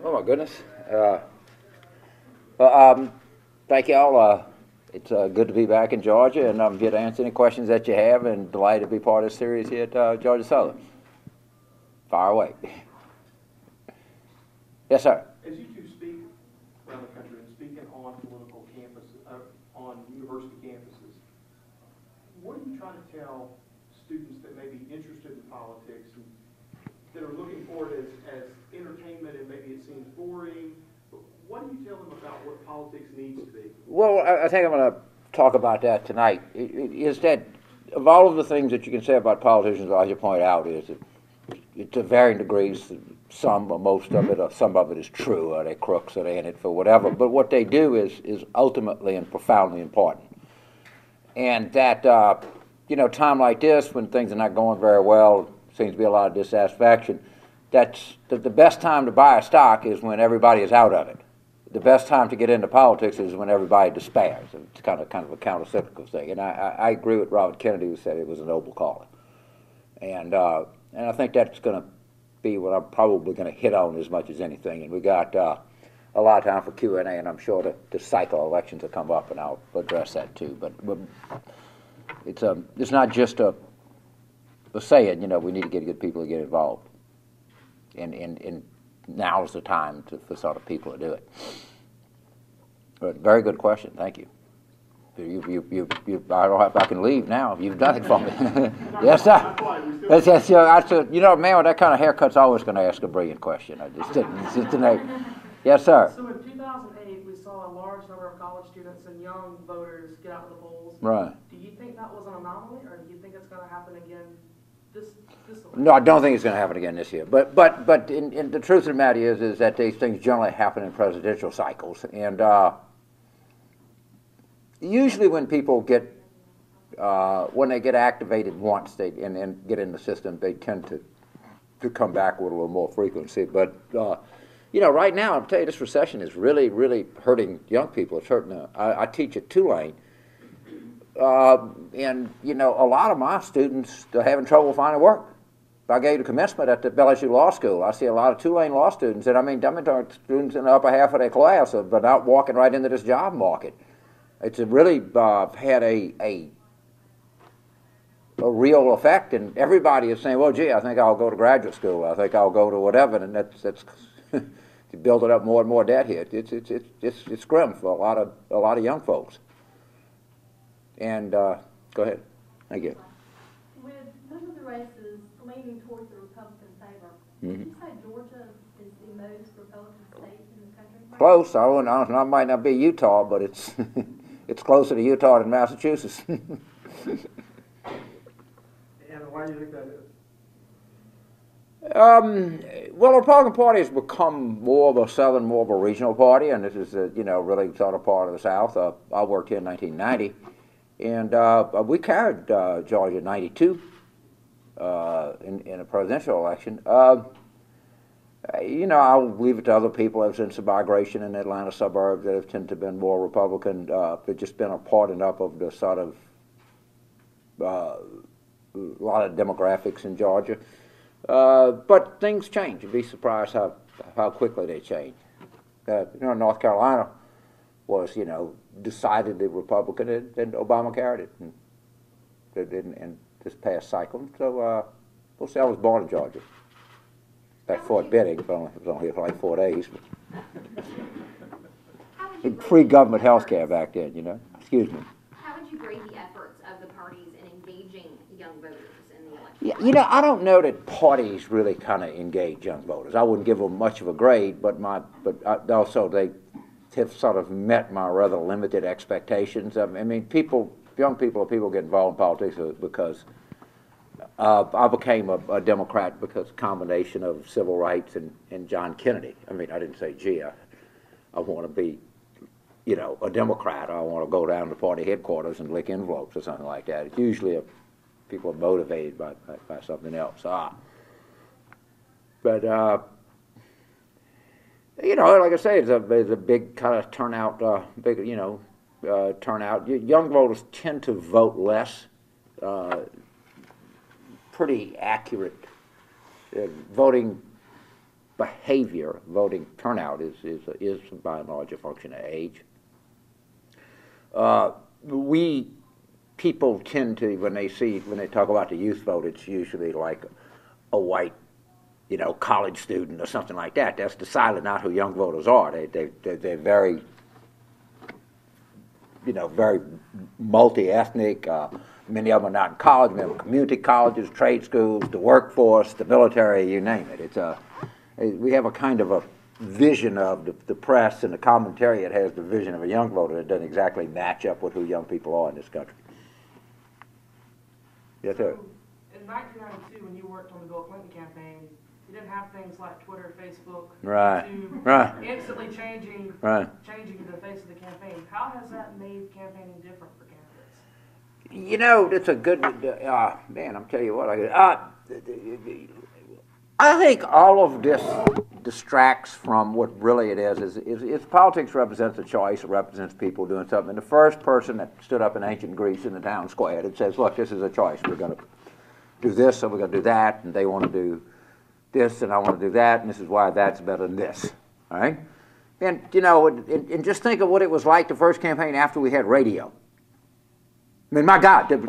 Oh my goodness. Well, thank you all. It's good to be back in Georgia, and I'm here to answer any questions that you have, and delighted to be part of the series here at Georgia Southern. Fire away. Yes, sir. As you two speak around the country and speaking on political campuses, on university campuses, what are you trying to tell students that may be interested in politics and that are looking for it as entertainment and maybe it seems boring? But what do you tell them about what politics needs to be? Well, I think I'm going to talk about that tonight. Is that of all of the things that you can say about politicians, as you point out, is that to varying degrees, some or most of it, or some of it is true, or they're crooks, or they're in it for whatever. But what they do is ultimately and profoundly important. And that, time like this, when things are not going very well, seems to be a lot of dissatisfaction, that's the best time to buy a stock is when everybody is out of it. The best time to get into politics is when everybody despairs. It's kind of a countercyclical thing. And I agree with Robert Kennedy, who said it was a noble calling. And I think that's going to be what I'm probably going to hit on as much as anything. And we got a lot of time for Q&A, and I'm sure the cycle elections will come up, and I'll address that too. But it's not just a saying, we need to get good people to get involved. And now's the time for sort of people to do it. But very good question. Thank you. I don't know if I can leave now. You've done it for me. Yes, sir. Man with that kind of haircut's always going to ask a brilliant question. Yes, sir. So in 2008, we saw a large number of college students and young voters get out of the polls. Right. Do you think that was an anomaly, or do you think it's going to happen again this election? No, I don't think it's going to happen again this year. But in the truth of the matter is that these things generally happen in presidential cycles, and usually when people get when they get activated once and get in the system, they tend to come back with a little more frequency. But right now, I'll tell you, this recession is really, really hurting young people. It's hurting. I teach at Tulane, and a lot of my students are having trouble finding work. I gave the commencement at the LSU Law School. I see a lot of Tulane law students, and I mean, students in the upper half of their class, but out walking right into this job market. It's really had a real effect, and everybody is saying, "Well, gee, I think I'll go to graduate school. I think I'll go to whatever," and that's to build it up more and more debt here. It's grim for a lot of young folks. And go ahead. Thank you. With most of the races leaning towards the Republican favor, would you say Georgia is the most Republican state in the country? Close. I might not be Utah, but it's it's closer to Utah than Massachusetts. And why do you think that is? Well, the Republican Party has become more of a Southern, more of a regional party, and this is really sort of part of the South. I worked here in 1990, and we carried Georgia in '92 in a presidential election. I'll leave it to other people. I've seen some migration in the Atlanta suburbs that have tended to have been more Republican. They've just been a part enough of the sort of a lot of demographics in Georgia. But things change. You'd be surprised how quickly they change. North Carolina was, decidedly Republican, and Obama carried it in this past cycle. So we'll see. I was born in Georgia. At Fort Benning, but I was only here for like 4 days. Pre-government health care back then, Excuse me. How would you grade the efforts of the parties in engaging young voters in the election? Yeah, I don't know that parties really kind of engage young voters. I wouldn't give them much of a grade, but also they have sort of met my rather limited expectations. I mean, young people get involved in politics because I became a Democrat because of a combination of civil rights and John Kennedy. I mean, I didn't say, gee, I want to be, a Democrat. I want to go down to party headquarters and lick envelopes or something like that. It's usually people are motivated by something else. But like I say, there's a big kind of turnout. Turnout. Young voters tend to vote less. Pretty accurate voting behavior, voting turnout, is by and large a function of age. People tend to, when they talk about the youth vote, it's usually like a white, college student or something like that. That's decidedly not who young voters are. They're very, very multi-ethnic. Many of them are not in college. Many of them are community colleges, trade schools, the workforce, the military, you name it. We have a kind of a vision of the press and the commentariat has the vision of a young voter that doesn't exactly match up with who young people are in this country. Yes, sir. In 1992, when you worked on the Bill Clinton campaign, you didn't have things like Twitter, Facebook, Right. YouTube, Right. instantly changing the face of the campaign. How has that made campaigning different for candidates? That's a good, man, I'm telling you what, I think all of this distracts from what really it is politics represents a choice, it represents people doing something. And the first person that stood up in ancient Greece in the town square that says, look, this is a choice. We're going to do this, or we're going to do that, and they want to do this, and I want to do that, and this is why that's better than this, all right? And, and just think of what it was like the first campaign after we had radio. I mean, my God, if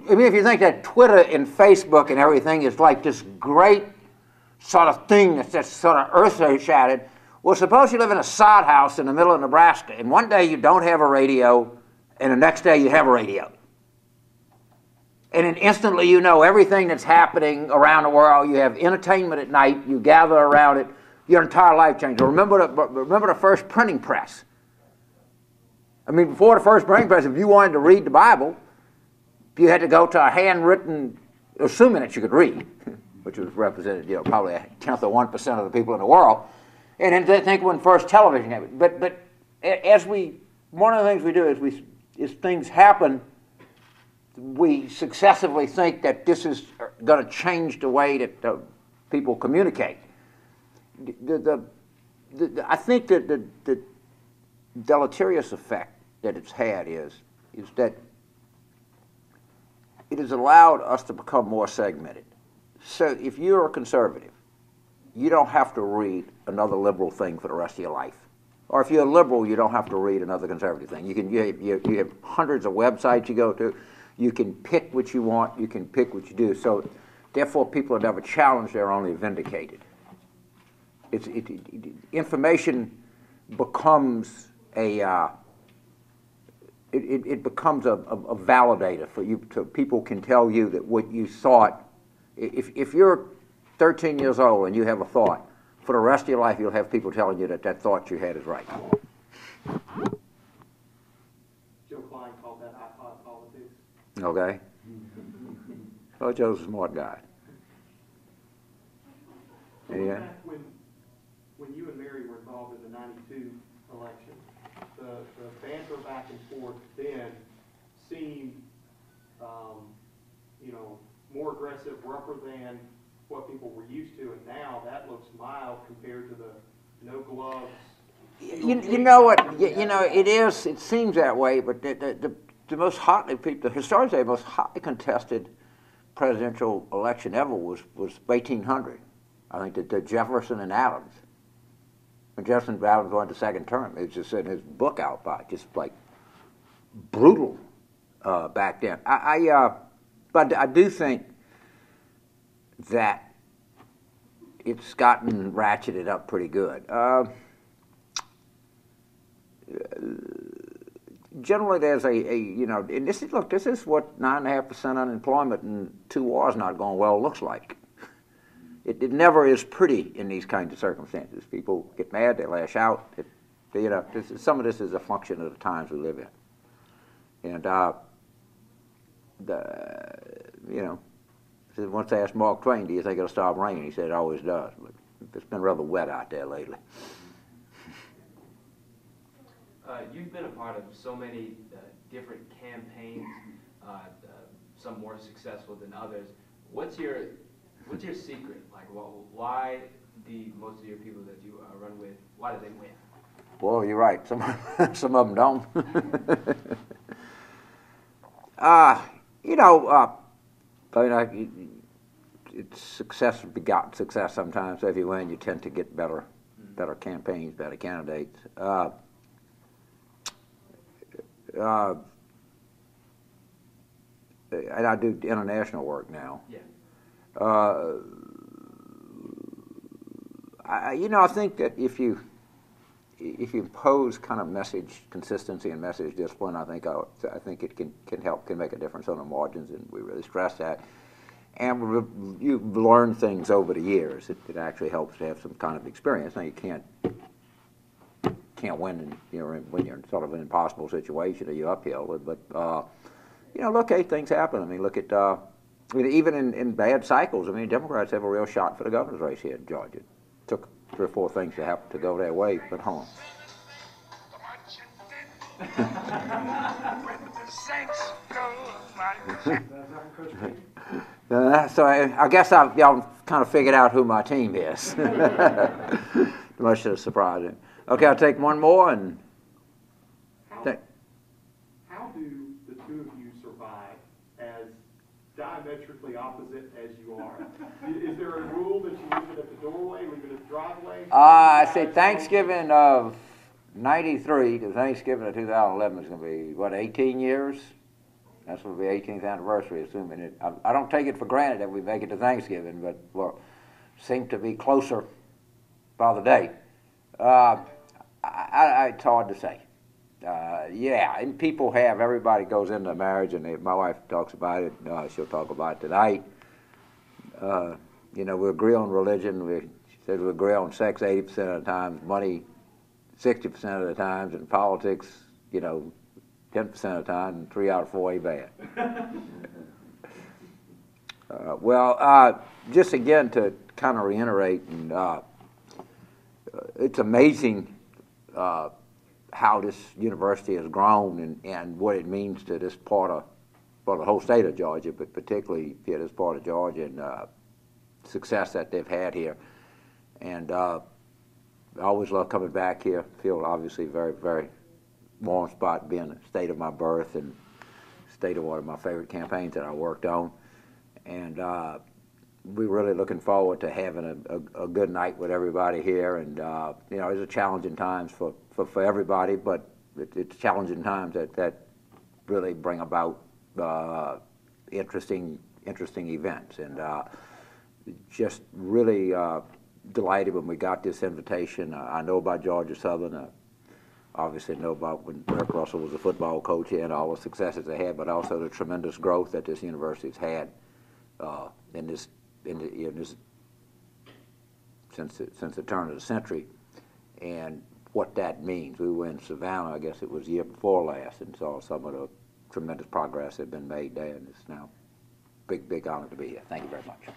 you think that Twitter and Facebook and everything is like this great sort of thing that's just sort of earth-shattered, well, suppose you live in a sod house in the middle of Nebraska, and one day you don't have a radio, and the next day you have a radio. And then instantly you know everything that's happening around the world. You have entertainment at night. You gather around it. Your entire life changes. Remember the first printing press. I mean, before the first printing press, if you wanted to read the Bible, you had to go to a handwritten, assuming that you could read, which was represented, probably a tenth of 1% of the people in the world. And then they think when first television happened. But one of the things we do is things happen, we successively think that this is going to change the way that people communicate. I think that the deleterious effect that it's had is that it has allowed us to become more segmented. So if you're a conservative, you don't have to read another liberal thing for the rest of your life. Or if you're a liberal, you don't have to read another conservative thing. You have hundreds of websites you go to. You can pick what you want. You can pick what you do. So therefore, people are never challenged. They're only vindicated. Information becomes it becomes a validator for you. So people can tell you that what you thought. If you're 13 years old and you have a thought, for the rest of your life you'll have people telling you that thought you had is right. Joe Klein called that iPod politics. Okay. Well, Joe's a smart guy. Yeah. When you and Mary were involved in the '92 election, the banter back and forth then seemed, more aggressive, rougher than what people were used to, and now that looks mild compared to the no gloves. You know what? It is. It seems that way, but the most hotly, the historians say the most hotly contested presidential election ever was 1800. I think that Jefferson and Adams. When Jefferson and Adams went to second term, it's just in his book out by just like brutal back then. But I do think that it's gotten ratcheted up pretty good. Generally, there's and this is what 9.5% unemployment and 2 wars not going well looks like. It never is pretty in these kinds of circumstances. People get mad, they lash out. Some of this is a function of the times we live in. And once I asked Mark Twain, do you think it'll stop raining? He said it always does, but it's been rather wet out there lately. You've been a part of so many different campaigns, some more successful than others. What's your secret? Like, why the most of your people that you run with, why do they win? Well, you're right. Some of them don't. it's success begot success sometimes. So if you win, you tend to get better campaigns, better candidates. And I do international work now. Yeah. I think that if you impose kind of message consistency and message discipline, I think it can make a difference on the margins, and we really stress that. And you've learned things over the years. It actually helps to have some kind of experience. Now you can't win, when you're in sort of an impossible situation or you're uphill. But look, hey, things happen. I mean, look at even in bad cycles. I mean, Democrats have a real shot for the governor's race here in Georgia. It took 3 or 4 things to happen to go their way, but hold on. So I guess y'all kind of figured out who my team is. Much to the surprise. Okay, I'll take one more and. How do the two of you survive as diametrically opposite as you are? Is there a rule that you leave it at the doorway, leave it at the driveway? I say Thanksgiving of '93 to Thanksgiving of 2011 is going to be, 18 years? That's going to be 18th anniversary, assuming it. I don't take it for granted that we make it to Thanksgiving, but seem to be closer by the day. It's hard to say. And everybody goes into marriage, and my wife talks about it. She'll talk about it tonight. We agree on religion. She says we agree on sex 80% of the time, money 60% of the times, and politics, 10% of the time, and 3 out of 4 ain't bad. Just again to kind of reiterate, and it's amazing how this university has grown and what it means to this part of, the whole state of Georgia, but particularly this part of Georgia, and success that they've had here. And I always love coming back here. Feel obviously very, very warm spot being the state of my birth and state of one of my favorite campaigns that I worked on. And we're really looking forward to having a good night with everybody here. And it's a challenging times for everybody, but it's challenging times that really bring about interesting events. And just really delighted when we got this invitation. I know about Georgia Southern. Obviously know about when Rick Russell was a football coach here and all the successes they had, but also the tremendous growth that this university's had since the turn of the century, and what that means. We were in Savannah, I guess it was the year before last, and saw some of the tremendous progress that had been made there, and it's now big honor to be here. Thank you very much.